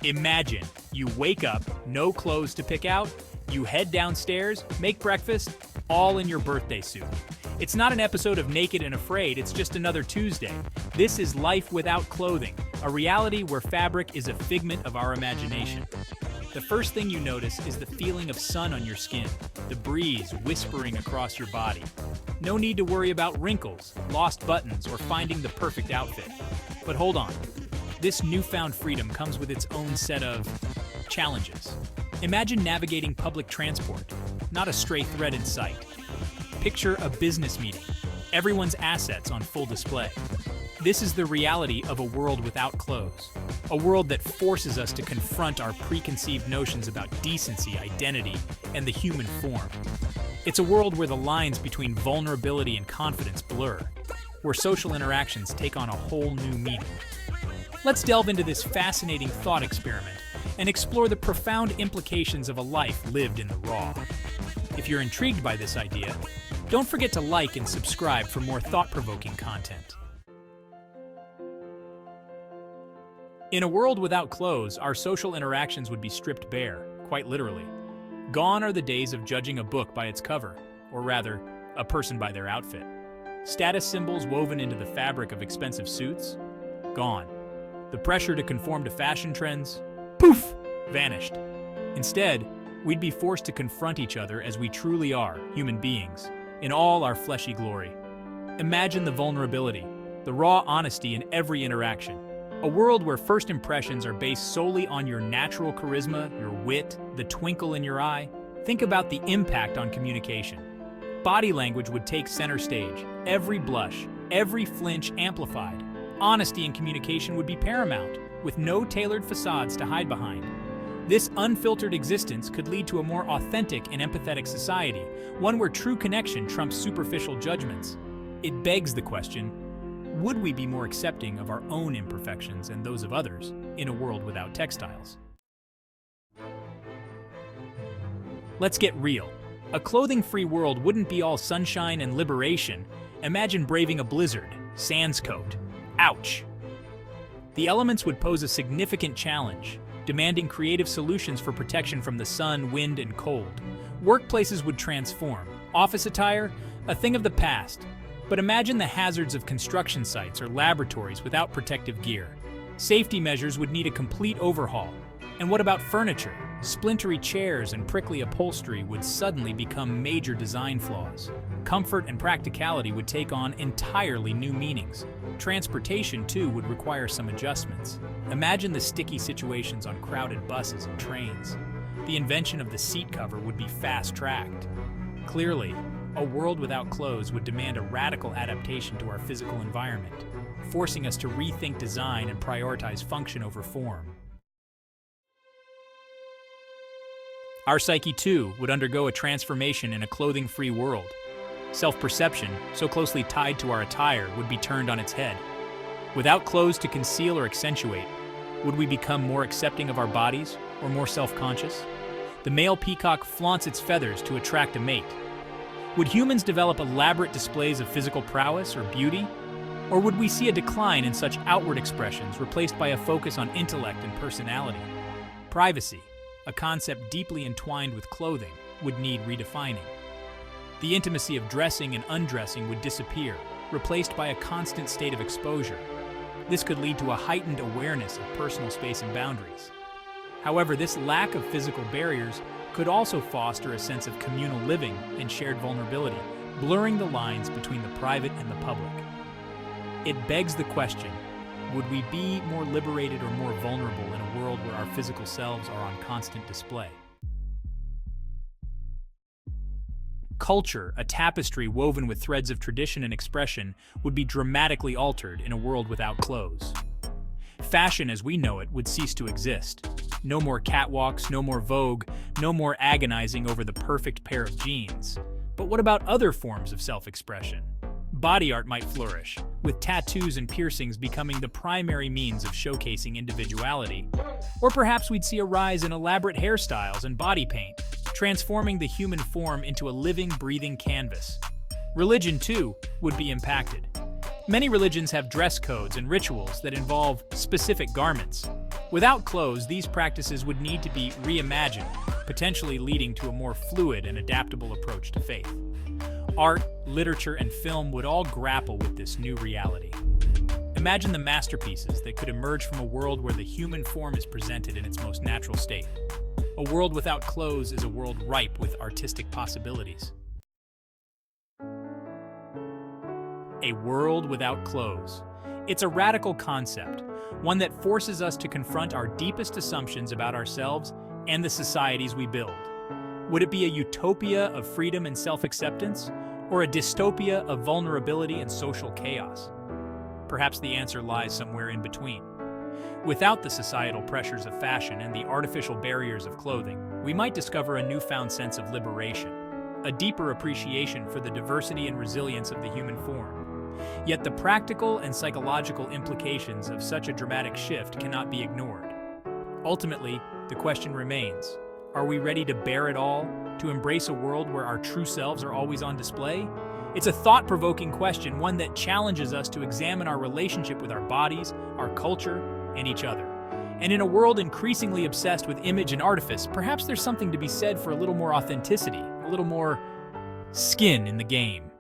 Imagine you wake up, no clothes to pick out, you head downstairs, make breakfast, all in your birthday suit. It's not an episode of Naked and Afraid, it's just another Tuesday. This is life without clothing, a reality where fabric is a figment of our imagination. The first thing you notice is the feeling of sun on your skin, the breeze whispering across your body. No need to worry about wrinkles, lost buttons, or finding the perfect outfit. But hold on. This newfound freedom comes with its own set of challenges. Imagine navigating public transport, not a stray thread in sight. Picture a business meeting, everyone's assets on full display. This is the reality of a world without clothes, a world that forces us to confront our preconceived notions about decency, identity, and the human form. It's a world where the lines between vulnerability and confidence blur, where social interactions take on a whole new meaning. Let's delve into this fascinating thought experiment and explore the profound implications of a life lived in the raw. If you're intrigued by this idea, don't forget to like and subscribe for more thought-provoking content. In a world without clothes, our social interactions would be stripped bare, quite literally. Gone are the days of judging a book by its cover, or rather, a person by their outfit. Status symbols woven into the fabric of expensive suits? Gone. The pressure to conform to fashion trends? Poof! Vanished. Instead, we'd be forced to confront each other as we truly are, human beings, in all our fleshy glory. Imagine the vulnerability, the raw honesty in every interaction. A world where first impressions are based solely on your natural charisma, your wit, the twinkle in your eye. Think about the impact on communication. Body language would take center stage, every blush, every flinch amplified. Honesty in communication would be paramount, with no tailored facades to hide behind. This unfiltered existence could lead to a more authentic and empathetic society, one where true connection trumps superficial judgments. It begs the question, would we be more accepting of our own imperfections and those of others in a world without textiles? Let's get real. A clothing-free world wouldn't be all sunshine and liberation. Imagine braving a blizzard, sans coat. Ouch! The elements would pose a significant challenge, demanding creative solutions for protection from the sun, wind, and cold. Workplaces would transform. Office attire, a thing of the past. But imagine the hazards of construction sites or laboratories without protective gear. Safety measures would need a complete overhaul. And what about furniture? Splintery chairs and prickly upholstery would suddenly become major design flaws. Comfort and practicality would take on entirely new meanings. Transportation, too, would require some adjustments. Imagine the sticky situations on crowded buses and trains. The invention of the seat cover would be fast-tracked. Clearly, a world without clothes would demand a radical adaptation to our physical environment, forcing us to rethink design and prioritize function over form. Our psyche, too, would undergo a transformation in a clothing-free world. Self-perception, so closely tied to our attire, would be turned on its head. Without clothes to conceal or accentuate, would we become more accepting of our bodies or more self-conscious? The male peacock flaunts its feathers to attract a mate. Would humans develop elaborate displays of physical prowess or beauty? Or would we see a decline in such outward expressions replaced by a focus on intellect and personality? Privacy, a concept deeply entwined with clothing, would need redefining. The intimacy of dressing and undressing would disappear, replaced by a constant state of exposure. This could lead to a heightened awareness of personal space and boundaries. However, this lack of physical barriers could also foster a sense of communal living and shared vulnerability, blurring the lines between the private and the public. It begs the question, would we be more liberated or more vulnerable in a world where our physical selves are on constant display? Culture, a tapestry woven with threads of tradition and expression, would be dramatically altered in a world without clothes. Fashion as we know it would cease to exist. No more catwalks, no more Vogue, no more agonizing over the perfect pair of jeans. But what about other forms of self-expression? Body art might flourish, with tattoos and piercings becoming the primary means of showcasing individuality. Or perhaps we'd see a rise in elaborate hairstyles and body paint, transforming the human form into a living, breathing canvas. Religion, too, would be impacted. Many religions have dress codes and rituals that involve specific garments. Without clothes, these practices would need to be reimagined, potentially leading to a more fluid and adaptable approach to faith. Art, literature, and film would all grapple with this new reality. Imagine the masterpieces that could emerge from a world where the human form is presented in its most natural state. A world without clothes is a world ripe with artistic possibilities. A world without clothes. It's a radical concept, one that forces us to confront our deepest assumptions about ourselves and the societies we build. Would it be a utopia of freedom and self-acceptance, or a dystopia of vulnerability and social chaos? Perhaps the answer lies somewhere in between. Without the societal pressures of fashion and the artificial barriers of clothing, we might discover a newfound sense of liberation, a deeper appreciation for the diversity and resilience of the human form. Yet the practical and psychological implications of such a dramatic shift cannot be ignored. Ultimately, the question remains, are we ready to bear it all, to embrace a world where our true selves are always on display? It's a thought-provoking question, one that challenges us to examine our relationship with our bodies, our culture, and each other. And in a world increasingly obsessed with image and artifice, perhaps there's something to be said for a little more authenticity, a little more skin in the game.